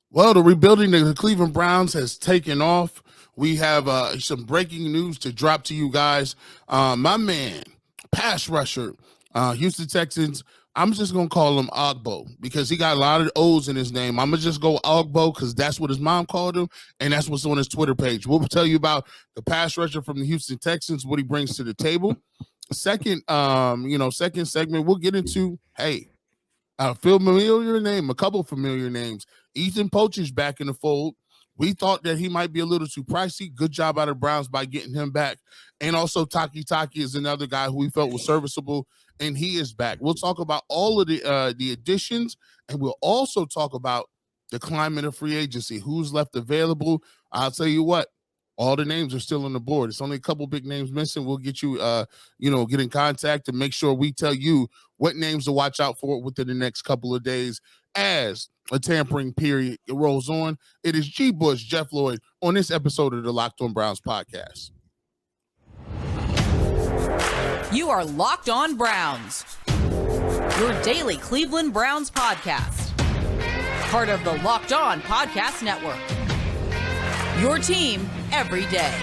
Well, the rebuilding of the Cleveland Browns has taken off. We have some breaking news to drop to you guys. My man, pass rusher, Houston Texans. I'm just going to call him Ogbo because he got a lot of O's in his name. I'm going to just go Ogbo because that's what his mom called him, and that's what's on his Twitter page. We'll tell you about the pass rusher from the Houston Texans, what he brings to the table. Second segment, we'll get into, a familiar name, a couple familiar names. Ethan Poach's back in the fold. We thought that he might be a little too pricey. Good job out of Browns by getting him back. And also Taki is another guy who we felt was serviceable, and he is back. We'll talk about all of the additions, and we'll also talk about the climate of free agency, who's left available. I'll tell you what, all the names are still on the board. It's only a couple big names missing. We'll get you, get in contact and make sure we tell you what names to watch out for within the next couple of days as a tampering period rolls on. It is G. Bush, Jeff Lloyd, on this episode of the Locked On Browns podcast. You are Locked On Browns, your daily Cleveland Browns podcast. Part of the Locked On Podcast Network. Your team every day.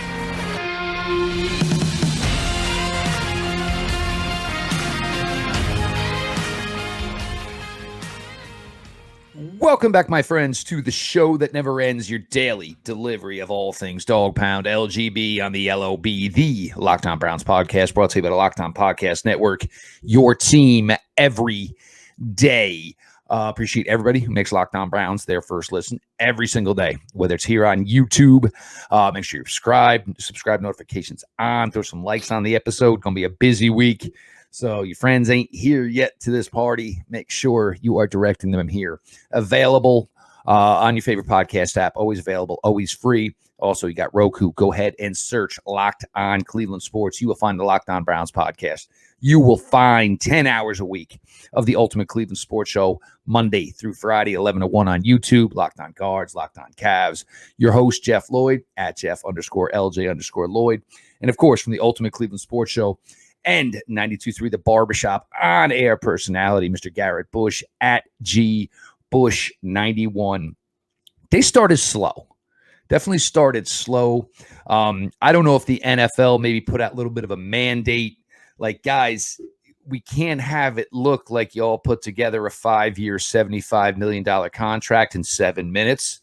Welcome back, my friends, to the show that never ends, your daily delivery of all things Dog Pound LGB on the LOB, the Locked On Browns podcast, brought to you by the Locked On Podcast Network, your team every day. Appreciate everybody who makes Locked On Browns their first listen every single day, whether it's here on YouTube. Make sure you subscribe notifications on, throw some likes on the episode. Going to be a busy week. So your friends ain't here yet to this party. Make sure you are directing them here. Available on your favorite podcast app. Always available, always free. Also, you got Roku. Go ahead and search Locked On Cleveland Sports. You will find the Locked On Browns podcast. You will find 10 hours a week of the Ultimate Cleveland Sports Show, Monday through Friday, 11 to 1 on YouTube, Locked On Guards, Locked On Cavs. Your host, Jeff Lloyd, at Jeff_LJ_Lloyd. And, of course, from the Ultimate Cleveland Sports Show and 92.3 The Barbershop, on-air personality, Mr. Garrett Bush, at GBush91. They started slow. Definitely started slow. I don't know if the NFL maybe put out a little bit of a mandate. Like, guys, we can't have it look like y'all put together a 5-year, $75 million contract in 7 minutes.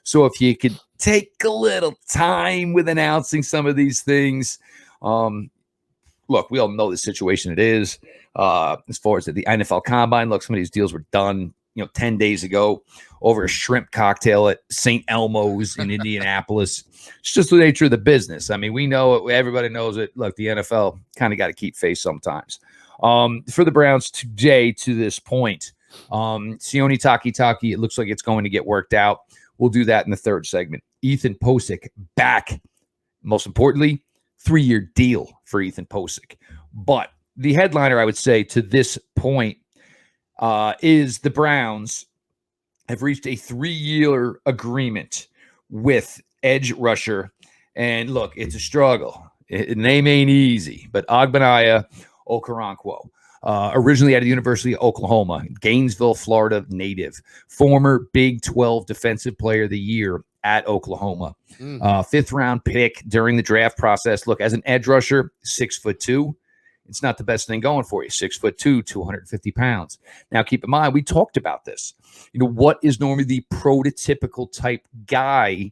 So if you could take a little time with announcing some of these things. Look, we all know the situation it is. As far as the NFL Combine, look, some of these deals were done 10 days ago over a shrimp cocktail at St. Elmo's in Indianapolis. It's just the nature of the business. I mean, we know it. Everybody knows it. Look, the NFL kind of got to keep face sometimes. For the Browns today, to this point, Sione Taki, it looks like it's going to get worked out. We'll do that in the third segment. Ethan Pocic back. Most importantly, 3-year deal for Ethan Pocic. But the headliner, I would say, to this point, is the Browns have reached a 3-year agreement with edge rusher. And look, it's a struggle. The name ain't easy, but Ogbonnia Okoronkwo, originally out of the University of Oklahoma, Gainesville, Florida native, former Big 12 Defensive Player of the Year at Oklahoma. 5th round pick during the draft process. Look, as an edge rusher, 6'2", it's not the best thing going for you. 6'2", 250 pounds. Now, keep in mind, we talked about this. What is normally the prototypical type guy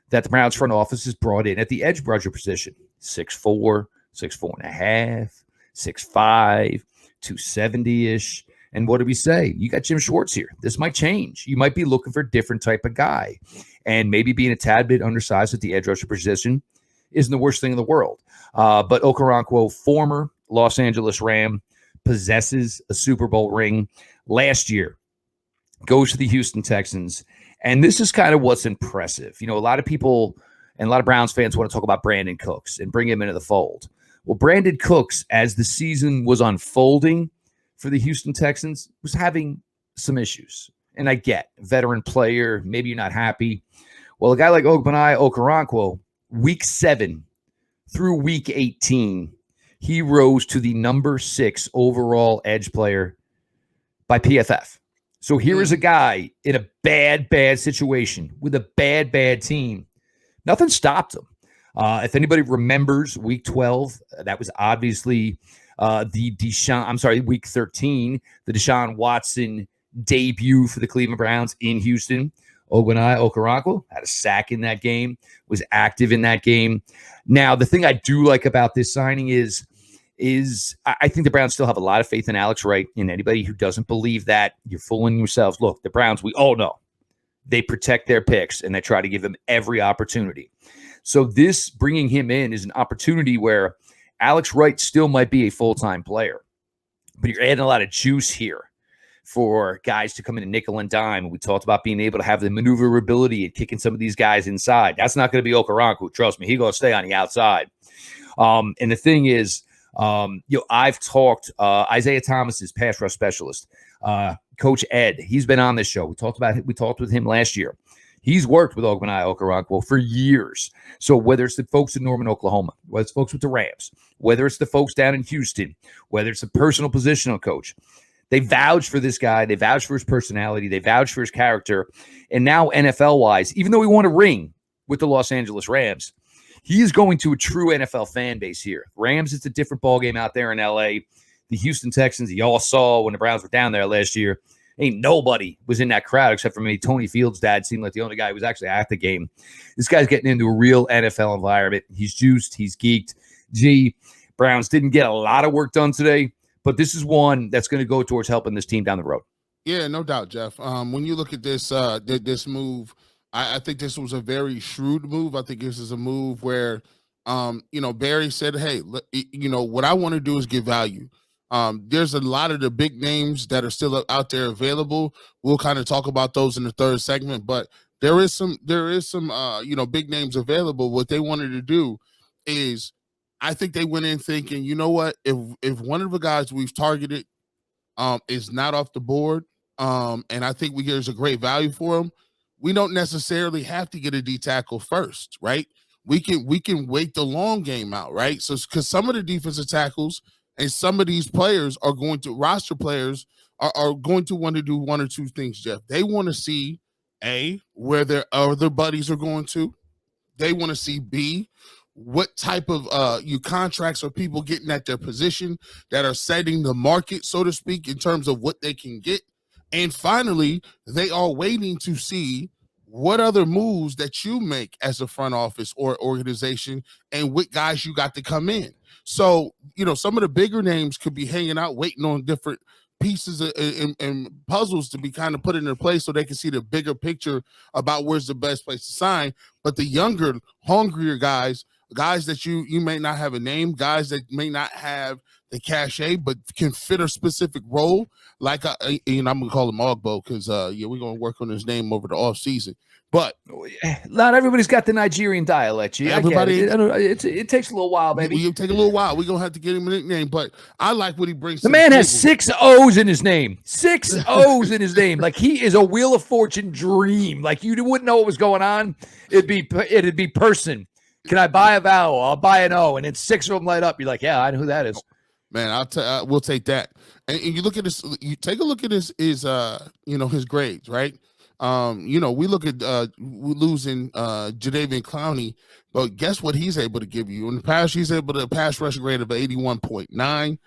that the Browns front office has brought in at the edge rusher position? 6'4", 6'4.5", 6'5", 270-ish. And what do we say? You got Jim Schwartz here. This might change. You might be looking for a different type of guy. And maybe being a tad bit undersized at the edge rusher position isn't the worst thing in the world. But Okoronkwo, former Los Angeles Ram, possesses a Super Bowl ring last year, goes to the Houston Texans. And this is kind of what's impressive. A lot of people and a lot of Browns fans want to talk about Brandon Cooks and bring him into the fold. Well, Brandon Cooks, as the season was unfolding for the Houston Texans, was having some issues. And I get, veteran player, maybe you're not happy. Well, a guy like Ogbonnia Okoronkwo, week 7 through week 18, he rose to the number 6 overall edge player by PFF. So here is a guy in a bad situation with a bad team. Nothing stopped him. If anybody remembers week 12, that was obviously week 13, the Deshaun Watson debut for the Cleveland Browns in Houston. Ogbonnia Okoronkwo had a sack in that game, was active in that game. Now, the thing I do like about this signing is I think the Browns still have a lot of faith in Alex Wright, and anybody who doesn't believe that, you're fooling yourselves. Look, the Browns, we all know, they protect their picks, and they try to give them every opportunity. So this bringing him in is an opportunity where Alex Wright still might be a full-time player, but you're adding a lot of juice here for guys to come in and nickel and dime. We talked about being able to have the maneuverability and kicking some of these guys inside. That's not going to be Okoronkwo. Trust me, he's going to stay on the outside. And the thing is, I've talked Isaiah Thomas's pass rush specialist, Coach Ed. He's been on this show. We talked with him last year. He's worked with Ogbonnia Okoronkwo for years. So whether it's the folks in Norman, Oklahoma, whether it's folks with the Rams, whether it's the folks down in Houston, whether it's a personal positional coach, they vouch for this guy. They vouch for his personality. They vouch for his character. And now NFL-wise, even though he won a ring with the Los Angeles Rams, he is going to a true NFL fan base here. Rams, it's a different ballgame out there in L.A. The Houston Texans, y'all saw when the Browns were down there last year, ain't nobody was in that crowd except for maybe Tony Fields' dad seemed like the only guy who was actually at the game. This guy's getting into a real NFL environment. He's juiced. He's geeked. Browns didn't get a lot of work done today, but this is one that's going to go towards helping this team down the road. Yeah, no doubt, Jeff. When you look at this this move, I think this was a very shrewd move. I think this is a move where, Barry said, hey, what I want to do is give value. There's a lot of the big names that are still out there available. We'll kind of talk about those in the third segment, but there is some big names available. What they wanted to do is, I think they went in thinking, you know what, if one of the guys we've targeted is not off the board, and I think there's a great value for him, we don't necessarily have to get a D tackle first, right? We can wait the long game out, right? So because some of the defensive tackles and some of these players are going to roster players are going to want to do one or two things, Jeff. They want to see where their other buddies are going to. They want to see B, what type of contracts are people getting at their position that are setting the market, so to speak, in terms of what they can get. And finally, they are waiting to see what other moves that you make as a front office or organization and what guys you got to come in. So, some of the bigger names could be hanging out, waiting on different pieces and puzzles to be kind of put in their place so they can see the bigger picture about where's the best place to sign. But the younger, hungrier guys that you may not have a name, guys that may not have the cachet, but can fit a specific role. Like, I'm going to call him Ogbo because, we're going to work on his name over the offseason. But not everybody's got the Nigerian dialect. Everybody, it takes a little while, baby. It'll take a little while. We're going to have to get him a nickname, but I like what he brings. The man has 6 O's in his name. 6 O's in his name. Like, he is a Wheel of Fortune dream. Like, you wouldn't know what was going on. It'd be person. Can I buy a vowel? I'll buy an O, and then 6 of them light up. You're like, yeah, I know who that is. Man, we'll take that. And you look at this. You take a look at his his grades, right? We look at losing Jadeveon Clowney, but guess what he's able to give you? In the past, he's able to pass rush grade of 81.9.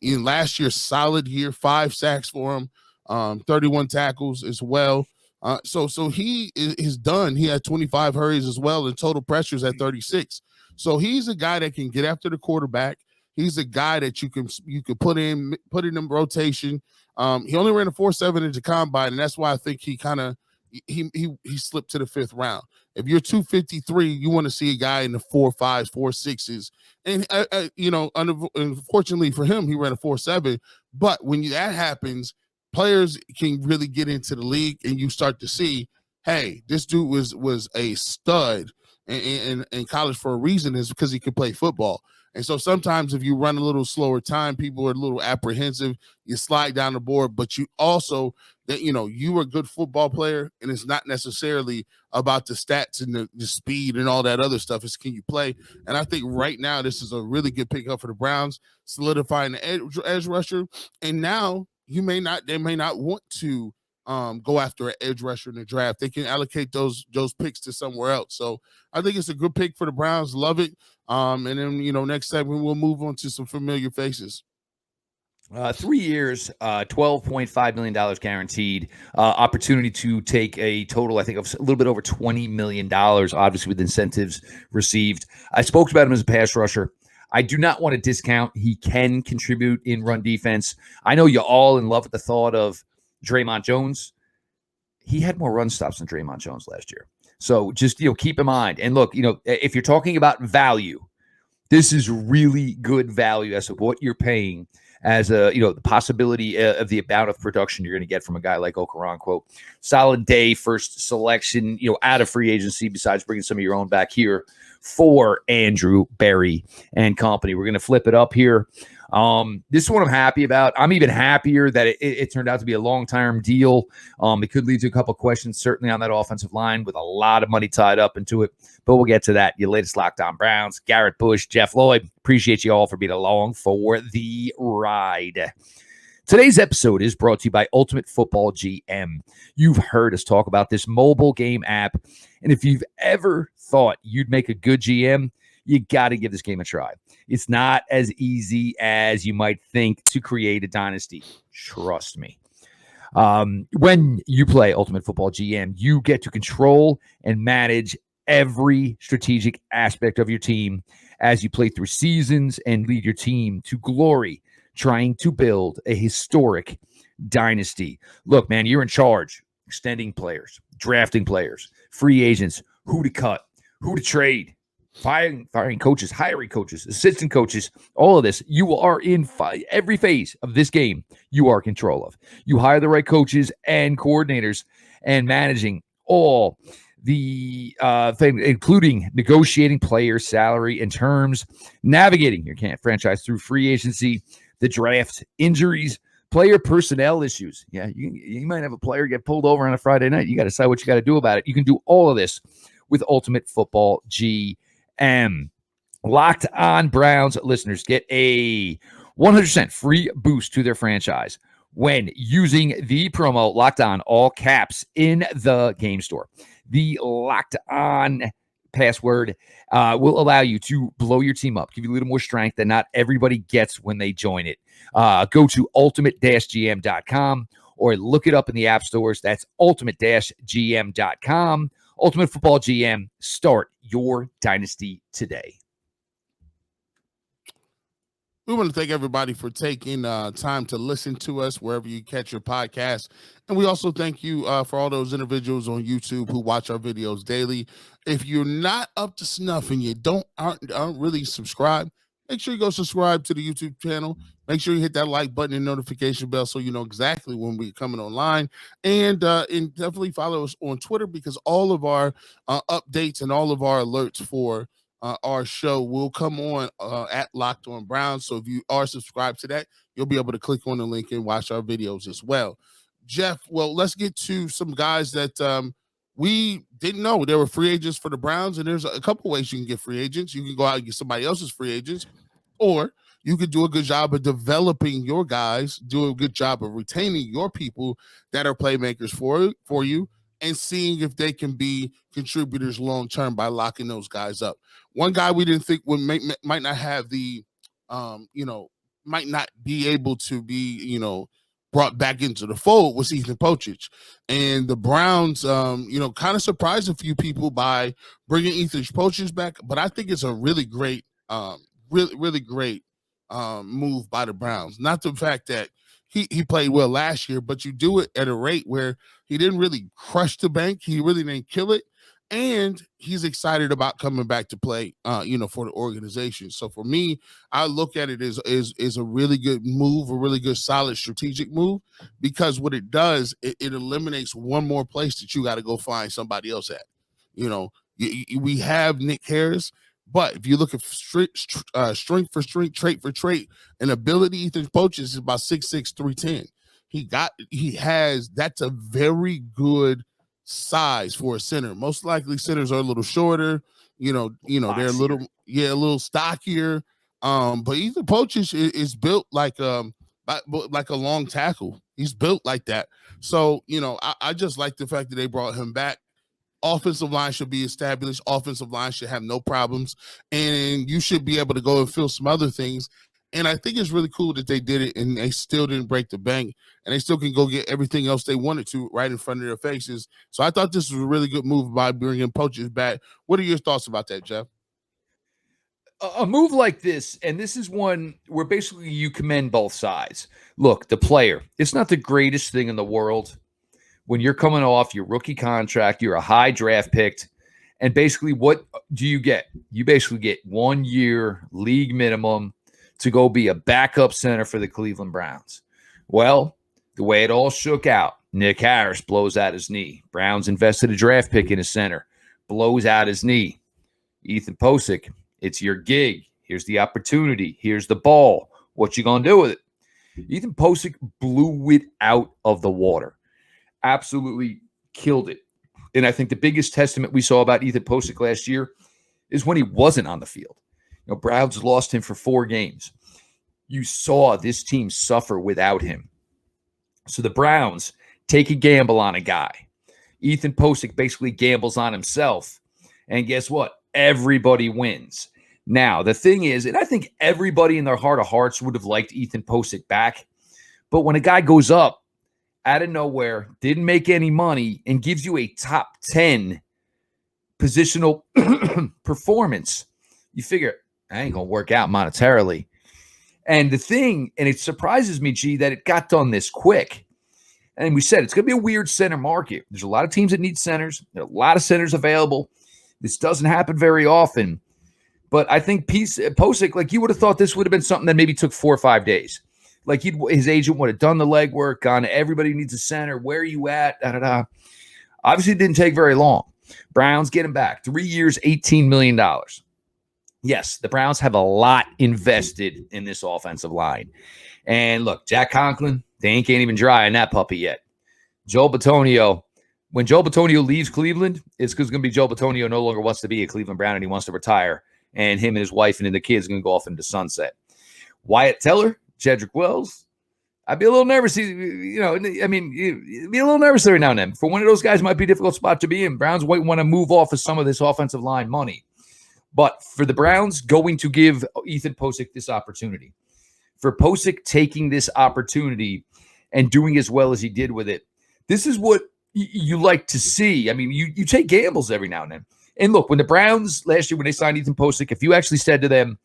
In last year, solid year, 5 sacks for him, 31 tackles as well. So he is done. He had 25 hurries as well, and total pressures at 36. So he's a guy that can get after the quarterback. He's a guy that you can put in rotation. He only ran a 4.7 into combine, and that's why I think he kind of he slipped to the 5th round. If you're 253, you want to see a guy in the 4.5s, 4.6s, and unfortunately for him, he ran a 4.7. But when that happens, players can really get into the league, and you start to see, hey, this dude was a stud in college for a reason, is because he could play football. And so sometimes if you run a little slower time, people are a little apprehensive. You slide down the board, but you also you are a good football player, and it's not necessarily about the stats and the speed and all that other stuff. It's can you play? And I think right now this is a really good pickup for the Browns, solidifying the edge rusher. And now they may not want to go after an edge rusher in the draft. They can allocate those picks to somewhere else. So I think it's a good pick for the Browns. Love it. And then, next segment we'll move on to some familiar faces. 3 years, $12.5 million guaranteed. Opportunity to take a total, I think, of a little bit over $20 million, obviously with incentives received. I spoke about him as a pass rusher. I do not want to discount. He can contribute in run defense. I know you're all in love with the thought of Draymond Jones. He had more run stops than Draymond Jones last year. So just, keep in mind. And look, if you're talking about value, this is really good value as to what you're paying as the possibility of the amount of production you're going to get from a guy like Okoronkwo. Solid day, first selection, out of free agency, besides bringing some of your own back here for Andrew Berry and company. We're going to flip it up here. This is what I'm happy about. I'm even happier that it turned out to be a long-term deal. It could lead to a couple of questions, certainly on that offensive line with a lot of money tied up into it, but we'll get to that. Your latest Locked On Browns, Garrett Bush, Jeff Lloyd. Appreciate you all for being along for the ride. Today's episode is brought to you by Ultimate Football GM. You've heard us talk about this mobile game app, and if you've ever thought you'd make a good GM, you got to give this game a try. It's not as easy as you might think to create a dynasty. Trust me. When you play Ultimate Football GM, you get to control and manage every strategic aspect of your team as you play through seasons and lead your team to glory, trying to build a historic dynasty. Look, man, you're in charge. Extending players, drafting players, free agents, who to cut, who to trade, firing coaches, hiring coaches, assistant coaches, all of this. You are in every phase of this game you are in control of. You hire the right coaches and coordinators and managing all the things, including negotiating player salary and terms, navigating your franchise through free agency, the draft, injuries, player personnel issues. Yeah, you might have a player get pulled over on a Friday night. You got to decide what you got to do about it. You can do all of this with Ultimate Football GM. Locked On Browns listeners get a 100% free boost to their franchise when using the promo Locked On, all caps, in the game store. The Locked On password will allow you to blow your team up, give you a little more strength that not everybody gets when they join it. Go to ultimate-gm.com or look it up in the app stores. That's ultimate-gm.com. Ultimate Football GM. Start your dynasty today. We want to thank everybody for taking time to listen to us wherever you catch your podcast. And we also thank you for all those individuals on YouTube who watch our videos daily. If you're not up to snuff and you aren't really subscribed, make sure you go subscribe to the YouTube channel. Make sure you hit that like button and notification bell so you know exactly when we're coming online. And definitely follow us on Twitter, because all of our updates and all of our alerts for our show will come on at Locked On Browns. So if you are subscribed to that, you'll be able to click on the link and watch our videos as well. Jeff, well, let's get to some guys that we didn't know they were free agents for the Browns. And there's a couple ways you can get free agents. You can go out and get somebody else's free agents, or you could do a good job of developing your guys, do a good job of retaining your people that are playmakers for you, and seeing if they can be contributors long-term by locking those guys up. One guy we didn't think might not have the, might not be able to be, brought back into the fold was Ethan Pochich. And the Browns, kind of surprised a few people by bringing Ethan Pochich back. But I think it's a really great, really great move by the Browns. Not the fact that he played well last year, but you do it at a rate where he didn't really crush the bank. He really didn't kill it. And he's excited about coming back to play, for the organization. So for me, I look at it as a really good move, a really good, solid strategic move, because what it does, it eliminates one more place that you got to go find somebody else at. We have Nick Harris, but if you look at strength for strength, trait for trait, and ability, Ethan Pochich is about 6'6", 310. That's a very good size for a center. Most likely centers are a little shorter, they're a little stockier. But Ethan Pochich is built like like a long tackle. He's built like that. So, I just like the fact that they brought him back. Offensive line should be established. Offensive line should have no problems. And you should be able to go and fill some other things. And I think it's really cool that they did it and they still didn't break the bank. And they still can go get everything else they wanted to right in front of their faces. So I thought this was a really good move by bringing poachers back. What are your thoughts about that, Jeff? A move like this, and this is one where basically you commend both sides. Look, the player, it's not the greatest thing in the world when you're coming off your rookie contract, you're a high draft pick, and basically what do you get? You basically get 1 year league minimum to go be a backup center for the Cleveland Browns. Well, the way it all shook out, Nick Harris blows out his knee. Browns invested a draft pick in his center, blows out his knee. Ethan Posick, it's your gig. Here's the opportunity. Here's the ball. What you going to do with it? Ethan Posick blew it out of the water. Absolutely killed it. And I think the biggest testament we saw about Ethan Posick last year is when he wasn't on the field. Browns lost him for 4 games. You saw this team suffer without him. So the Browns take a gamble on a guy. Ethan Posick basically gambles on himself. And guess what? Everybody wins. Now, the thing is, and I think everybody in their heart of hearts would have liked Ethan Posick back. But when a guy goes up out of nowhere, didn't make any money, and gives you a top 10 positional performance, you figure, I ain't going to work out monetarily. And the thing, and it surprises me, G, that it got done this quick. And we said it's going to be a weird center market. There's a lot of teams that need centers. There are a lot of centers available. This doesn't happen very often. But I think Posick, like you would have thought this would have been something that maybe took 4 or 5 days. Like his agent would have done the legwork, gone, everybody needs a center. Where are you at? Obviously, it didn't take very long. Browns get him back. 3 years, $18 million. Yes, the Browns have a lot invested in this offensive line. And look, Jack Conklin, they ain't can't even dry on that puppy yet. Joe Bitonio, when Joe Bitonio leaves Cleveland, it's because it's going to be Joe Bitonio no longer wants to be a Cleveland Brown and he wants to retire. And him and his wife and the kids are going to go off into sunset. Wyatt Teller, Jedrick Wells, I'd be a little nervous. You'd be a little nervous every now and then. For one of those guys, might be a difficult spot to be in. Browns might want to move off of some of this offensive line money. But for the Browns going to give Ethan Posick this opportunity, for Posick taking this opportunity and doing as well as he did with it, this is what you like to see. I mean, you take gambles every now and then. And look, when the Browns last year, when they signed Ethan Posick, if you actually said to them,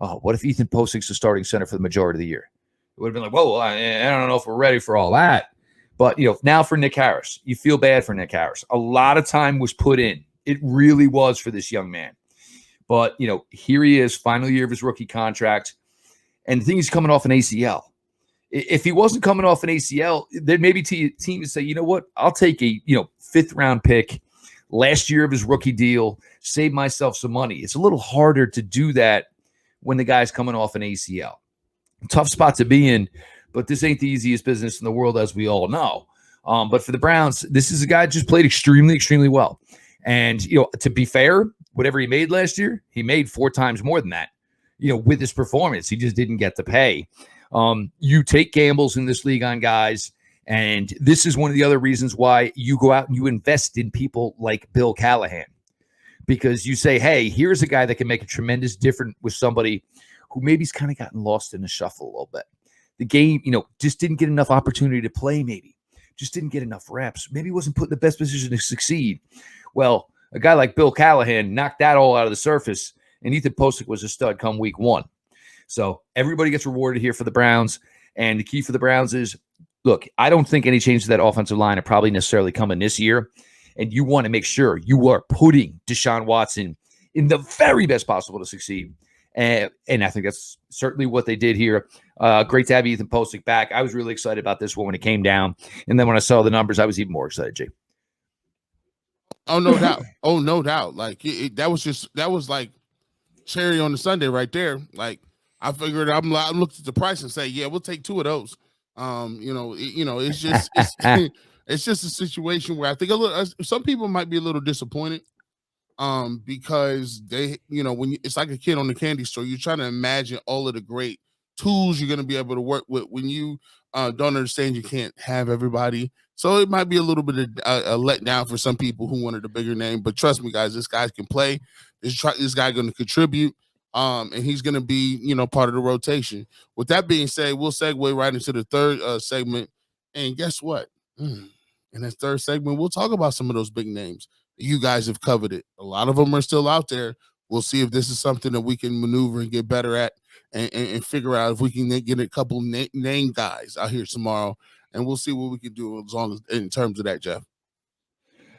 oh, what if Ethan Posick's the starting center for the majority of the year? It would have been like, whoa, I don't know if we're ready for all that. But, now for Nick Harris, you feel bad for Nick Harris. A lot of time was put in. It really was for this young man. But, here he is, final year of his rookie contract. And the thing is coming off an ACL. If he wasn't coming off an ACL, then maybe team would say, you know what, I'll take a, 5th round pick, last year of his rookie deal, save myself some money. It's a little harder to do that when the guy's coming off an ACL. Tough spot to be in, but this ain't the easiest business in the world, as we all know. But for the Browns, this is a guy that just played extremely, extremely well. And, to be fair, whatever he made last year, he made 4 times more than that, with his performance. He just didn't get the pay. You take gambles in this league on guys, and this is one of the other reasons why you go out and you invest in people like Bill Callahan. Because you say, hey, here's a guy that can make a tremendous difference with somebody who maybe's kind of gotten lost in the shuffle a little bit. The game, just didn't get enough opportunity to play maybe. Just didn't get enough reps. Maybe wasn't put in the best position to succeed. Well, a guy like Bill Callahan knocked that all out of the surface, and Ethan Posick was a stud come week 1. So everybody gets rewarded here for the Browns, and the key for the Browns is, look, I don't think any changes to that offensive line are probably necessarily coming this year. And you want to make sure you are putting Deshaun Watson in the very best possible to succeed. And I think that's certainly what they did here. Great to have Ethan Posick back. I was really excited about this one when it came down. And then when I saw the numbers, I was even more excited, Jay. Oh, no doubt. Oh, no doubt. Like, that was like cherry on the sundae right there. Like, I figured I looked at the price and say, yeah, we'll take 2 of those. It's just it's just a situation where I think some people might be a little disappointed because they, it's like a kid on the candy store. You're trying to imagine all of the great tools you're going to be able to work with when you don't understand you can't have everybody. So it might be a little bit of a letdown for some people who wanted a bigger name. But trust me, guys, this guy can play. This guy going to contribute, and he's going to be, part of the rotation. With that being said, we'll segue right into the third segment. And guess what? In this third segment, we'll talk about some of those big names. You guys have covered it. A lot of them are still out there. We'll see if this is something that we can maneuver and get better at, and figure out if we can get a couple name guys out here tomorrow, and we'll see what we can do as long as in terms of that, Jeff.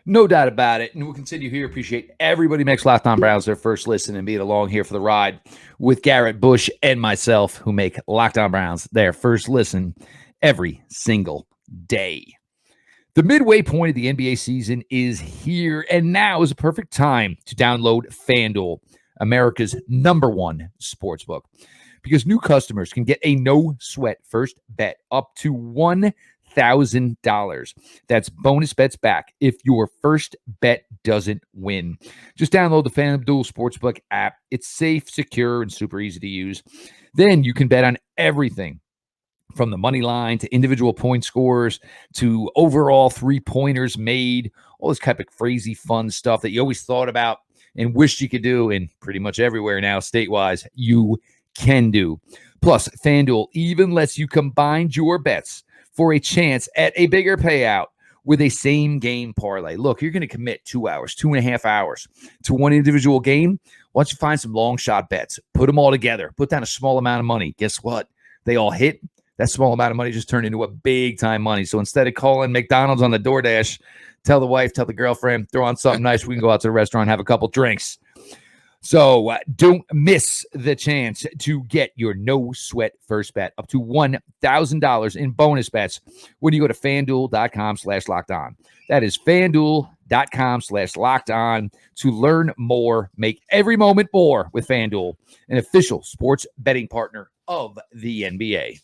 No doubt about it. And we'll continue here. Appreciate everybody makes Locked On Browns their first listen and being along here for the ride with Garrett, Bush, and myself, who make Locked On Browns their first listen every single day. The midway point of the NBA season is here, and now is a perfect time to download FanDuel, America's #1 sportsbook, because new customers can get a no-sweat first bet up to $1,000. That's bonus bets back if your first bet doesn't win. Just download the FanDuel Sportsbook app. It's safe, secure, and super easy to use. Then you can bet on everything, from the money line to individual point scores to overall three-pointers made, all this type of crazy fun stuff that you always thought about and wished you could do, and pretty much everywhere now, state-wise, you can do. Plus, FanDuel even lets you combine your bets for a chance at a bigger payout with a same-game parlay. Look, you're going to commit 2 hours, 2.5 hours to one individual game. Why don't you find some long-shot bets, put them all together, put down a small amount of money. Guess what? They all hit. That small amount of money just turned into a big-time money. So instead of calling McDonald's on the DoorDash, tell the wife, tell the girlfriend, throw on something nice. We can go out to the restaurant, have a couple drinks. So don't miss the chance to get your no-sweat first bet up to $1,000 in bonus bets when you go to FanDuel.com/lockedon. That is FanDuel.com/lockedon to learn more. Make every moment more with FanDuel, an official sports betting partner of the NBA.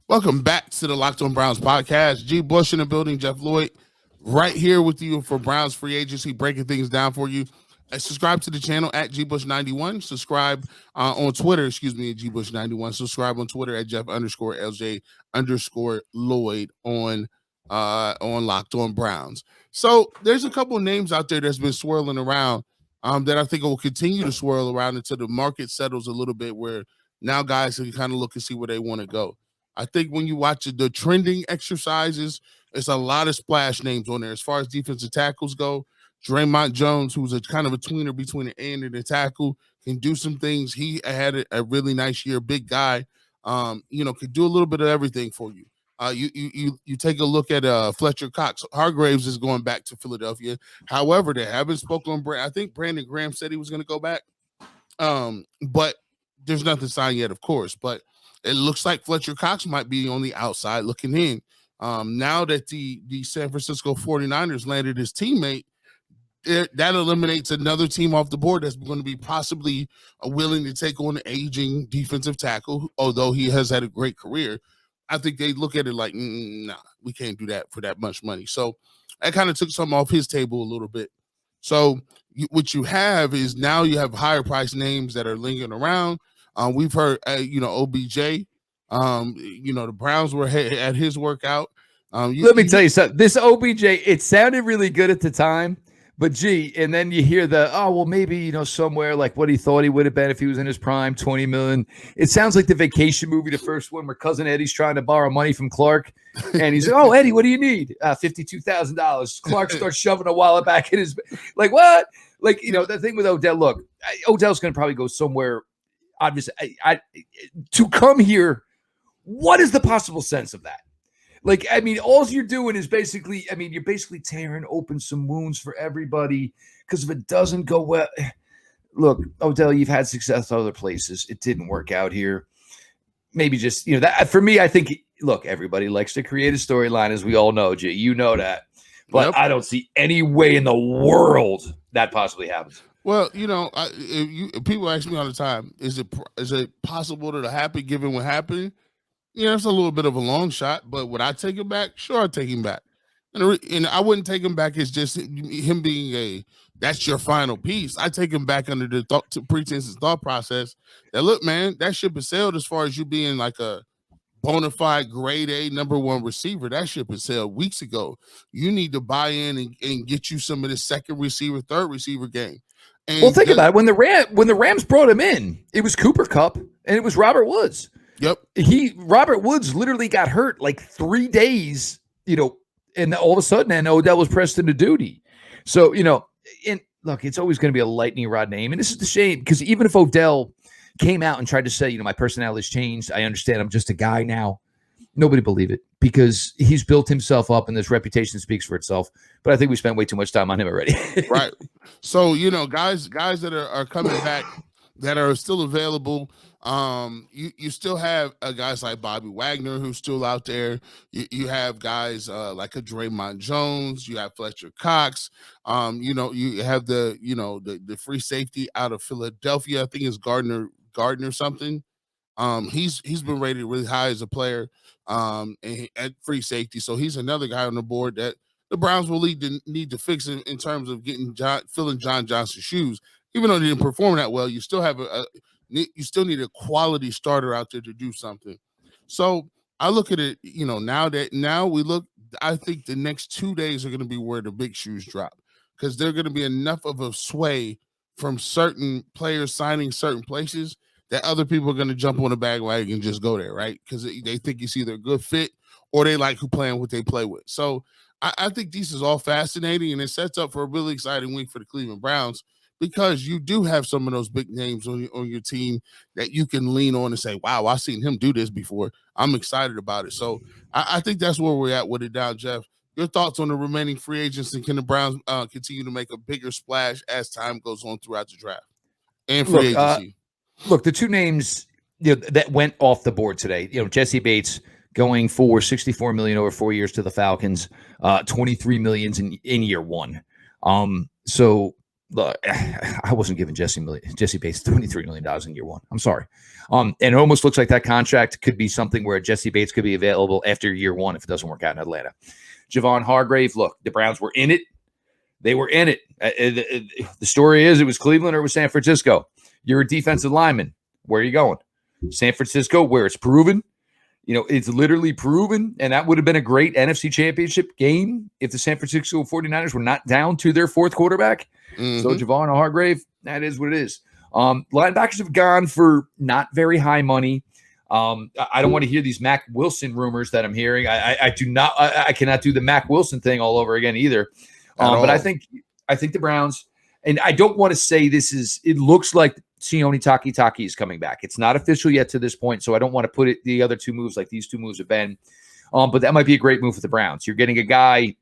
Welcome back to the Locked On Browns podcast. G. Bush in the building, Jeff Lloyd, right here with you for Browns free agency, breaking things down for you. Subscribe to the channel at GBush91. Subscribe on Twitter, GBush91. Subscribe on Twitter at Jeff_LJ_Lloyd on Locked On Browns. So there's a couple of names out there that's been swirling around that I think will continue to swirl around until the market settles a little bit, where now guys can kind of look and see where they want to go. I think when you watch the trending exercises, it's a lot of splash names on there. As far as defensive tackles go, Draymond Jones, who's a kind of a tweener between the end and the tackle, can do some things. He had a really nice year, big guy, could do a little bit of everything for you. You take a look at Fletcher Cox. Hargraves is going back to Philadelphia. However, they haven't spoken on Brand. I think Brandon Graham said he was going to go back, but there's nothing signed yet, of course. But it looks like Fletcher Cox might be on the outside looking in. Now that the San Francisco 49ers landed his teammate, that eliminates another team off the board that's going to be possibly willing to take on an aging defensive tackle, although he has had a great career. I think they look at it like, nah, we can't do that for that much money. So that kind of took something off his table a little bit. So what you have is now you have higher price names that are lingering around. We've heard, OBJ, the Browns were at his workout. Let me tell you something. This OBJ, it sounded really good at the time, but and then you hear maybe, somewhere like what he thought he would have been if he was in his prime, 20 million. It sounds like the Vacation movie, the first one, where Cousin Eddie's trying to borrow money from Clark. And he's like, oh, Eddie, what do you need? $52,000. Clark starts shoving a wallet back in his, like, what? Like, the thing with Odell, look, Odell's going to probably go somewhere. Obviously, to come here, what is the possible sense of that? Like, all you're doing is basically, you're basically tearing open some wounds for everybody, because if it doesn't go well, look, Odell, you've had success other places. It didn't work out here. Maybe just, that for me, I think, look, everybody likes to create a storyline, as we all know, Jay, you know that. But yep. I don't see any way in the world that possibly happens. Well, people ask me all the time, is it possible that it happened given what happened? It's a little bit of a long shot, but would I take him back? Sure, I'd take him back. And I wouldn't take him back as just him being that's your final piece. I take him back under the pretense and thought process that, look, man, that ship has sailed as far as you being like a bona fide grade A #1 receiver. That ship has sailed weeks ago. You need to buy in and get you some of the second receiver, third receiver game. And well, think about it. When the Rams brought him in, it was Cooper Kupp and it was Robert Woods. Yep. Robert Woods literally got hurt like 3 days, and all of a sudden, and Odell was pressed into duty. So, and look, it's always going to be a lightning rod name. And this is the shame, because even if Odell came out and tried to say, my personality's changed, I understand I'm just a guy now, nobody believe it, because he's built himself up and this reputation speaks for itself. But I think we spent way too much time on him already. Right. So, guys that are coming back that are still available, you still have guys like Bobby Wagner who's still out there. You have guys like a Draymond Jones. You have Fletcher Cox. You have the free safety out of Philadelphia. I think it's Gardner something. He's been rated really high as a player at free safety. So he's another guy on the board that the Browns will need to fix in terms of filling John Johnson's shoes. Even though they didn't perform that well, you still have you still need a quality starter out there to do something. So I look at it, I think the next 2 days are going to be where the big shoes drop, because they're going to be enough of a sway from certain players signing certain places that other people are going to jump on the bandwagon and just go there, right? Because they think it's either a good fit or they like who playing what they play with. So I think this is all fascinating, and it sets up for a really exciting week for the Cleveland Browns, because you do have some of those big names on your team that you can lean on and say, wow, I've seen him do this before. I'm excited about it. So I think that's where we're at with it now, Jeff. Your thoughts on the remaining free agents, and can the Browns continue to make a bigger splash as time goes on throughout the draft and free agency? Look, the two names that went off the board today, Jesse Bates going for $64 million over 4 years to the Falcons, $23 million in year one. So look, I wasn't giving Jesse Bates $23 million in year one. I'm sorry. And it almost looks like that contract could be something where Jesse Bates could be available after year one if it doesn't work out in Atlanta. Javon Hargrave, look, the Browns were in it. They were in it. The story is it was Cleveland or it was San Francisco. You're a defensive lineman. Where are you going? San Francisco, where it's proven. It's literally proven, and that would have been a great NFC Championship game if the San Francisco 49ers were not down to their fourth quarterback. Mm-hmm. So Javon Hargrave, that is what it is. Linebackers have gone for not very high money. I don't want to hear these Mac Wilson rumors that I'm hearing. I cannot do the Mac Wilson thing all over again either. But I think the Browns, and I don't want to say it looks like Sione Takitaki is coming back. It's not official yet to this point, so I don't want to put it the other two moves like these two moves have been. But that might be a great move for the Browns. You're getting a guy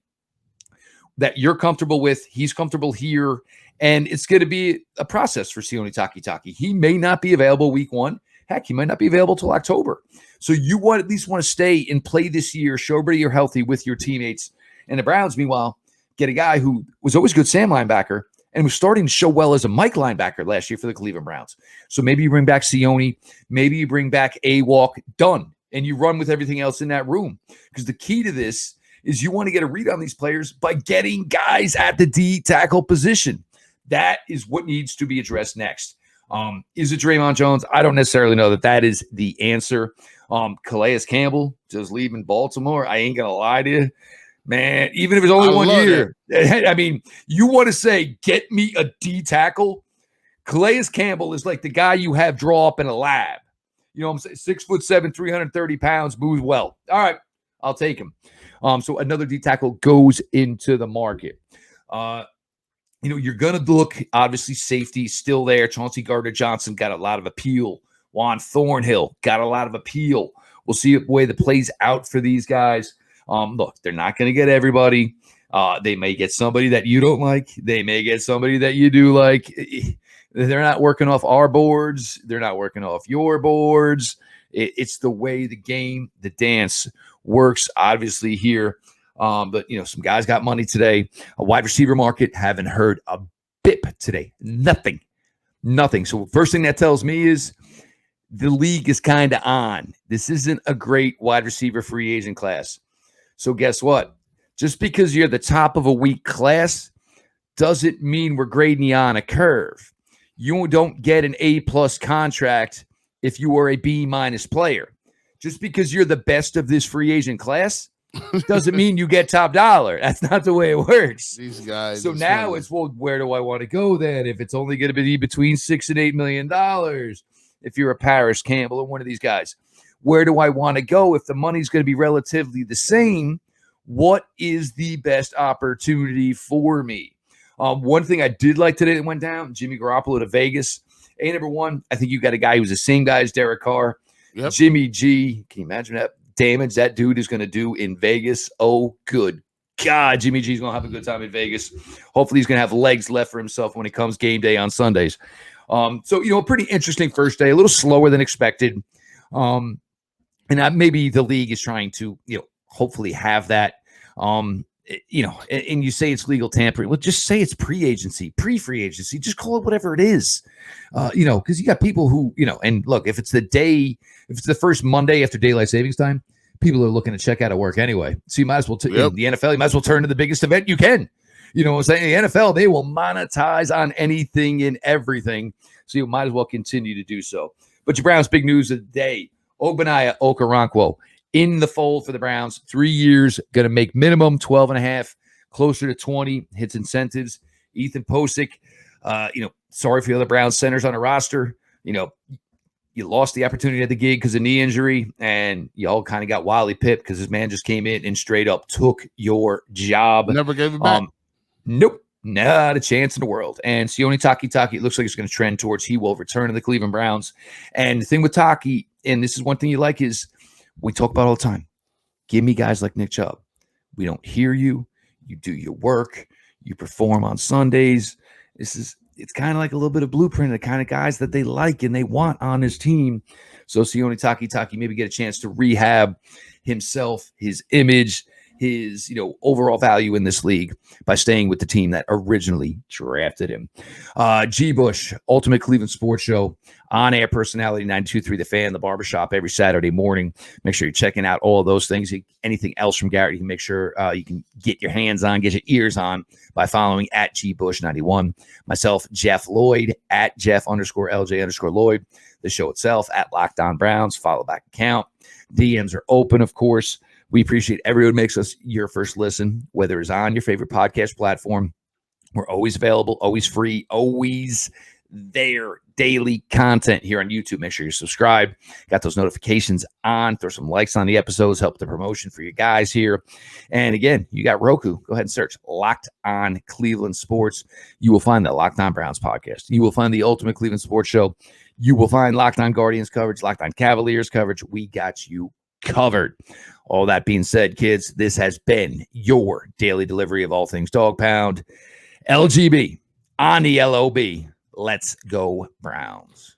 that you're comfortable with. He's comfortable here, and it's going to be a process for Sione Takitaki. He may not be available week one. Heck, he might not be available till October. So you at least want to stay and play this year, show everybody you're healthy with your teammates. And the Browns, meanwhile, get a guy who was always a good Sam linebacker and was starting to show well as a Mike linebacker last year for the Cleveland Browns. So maybe you bring back Sione, maybe you bring back A-Walk, done, and you run with everything else in that room. Because the key to this is you want to get a read on these players by getting guys at the D tackle position. That is what needs to be addressed next. Is it Draymond Jones? I don't necessarily know that is the answer. Calais Campbell just leaving Baltimore. I ain't going to lie to you. Man, even if it's only 1 year. I mean, you want to say, get me a D tackle? Calais Campbell is like the guy you have draw up in a lab. You know what I'm saying? 6'7", 330 pounds, moves well. All right, I'll take him. So another D tackle goes into the market. You're going to look, obviously, safety still there. Chauncey Gardner-Johnson got a lot of appeal. Juan Thornhill got a lot of appeal. We'll see the way that plays out for these guys. Look, they're not going to get everybody. They may get somebody that you don't like. They may get somebody that you do like. They're not working off our boards. They're not working off your boards. It's the way the game, the dance works, obviously, here. But, some guys got money today. A wide receiver market, haven't heard a bip today. Nothing. So first thing that tells me is the league is kind of on. This isn't a great wide receiver free agent class. So guess what? Just because you're the top of a weak class doesn't mean we're grading you on a curve. You don't get an A-plus contract if you are a B-minus player. Just because you're the best of this free agent class doesn't mean you get top dollar. That's not the way it works. These guys. So now funny. It's, well, where do I want to go then? If it's only going to be between $6 and $8 million, if you're a Paris Campbell or one of these guys, where do I want to go? If the money's going to be relatively the same, what is the best opportunity for me? One thing I did like today that went down, Jimmy Garoppolo to Vegas. Number one, I think you got a guy who's the same guy as Derek Carr. Yep. Jimmy G, can you imagine that damage that dude is going to do in Vegas? Oh, good God, Jimmy G's going to have a good time in Vegas. Hopefully he's going to have legs left for himself when it comes game day on Sundays. So, a pretty interesting first day, a little slower than expected. And maybe the league is trying to, hopefully have that, and you say it's legal tampering. Well, just say it's pre-agency, pre-free agency. Just call it whatever it is, because you got people who, and look, if it's the first Monday after daylight savings time, people are looking to check out of work anyway. So you might as well, in the NFL, you might as well turn to the biggest event you can. You know what I'm saying? The NFL, they will monetize on anything and everything. So you might as well continue to do so. But your Browns' big news of the day, Ogbonnia Okoronkwo in the fold for the Browns. 3 years, going to make minimum 12.5, closer to 20, hits incentives. Ethan Posick, sorry for the other Browns centers on the roster. You lost the opportunity at the gig because of knee injury, and you all kind of got wildly pipped because this man just came in and straight up took your job. Never gave it back. Nope, not a chance in the world. And Sione Takitaki, it looks like it's going to trend towards he will return to the Cleveland Browns. And the thing with Taki, and this is one thing you like, is we talk about all the time. Give me guys like Nick Chubb. We don't hear you. You do your work. You perform on Sundays. It's kind of like a little bit of blueprint of the kind of guys that they like and they want on his team. So Sione Takitaki maybe get a chance to rehab himself, his image, his overall value in this league by staying with the team that originally drafted him. G. Bush, Ultimate Cleveland Sports Show, on-air personality, 92.3 The Fan, the barbershop every Saturday morning. Make sure you're checking out all of those things. Anything else from Garrett, you can make sure you can get your hands on, get your ears on by following at GBush91. Myself, Jeff Lloyd, at Jeff_LJ_Lloyd. The show itself, at Locked On Browns. Follow back account. DMs are open, of course. We appreciate everyone who makes us your first listen, whether it's on your favorite podcast platform. We're always available, always free, always there. Daily content here on YouTube. Make sure you subscribe. Got those notifications on. Throw some likes on the episodes. Help the promotion for you guys here. And again, you got Roku. Go ahead and search Locked On Cleveland Sports. You will find the Locked On Browns podcast. You will find the Ultimate Cleveland Sports Show. You will find Locked On Guardians coverage, Locked On Cavaliers coverage. We got you covered. All that being said, kids, this has been your daily delivery of all things Dog Pound. LGB on the LOB. Let's go Browns.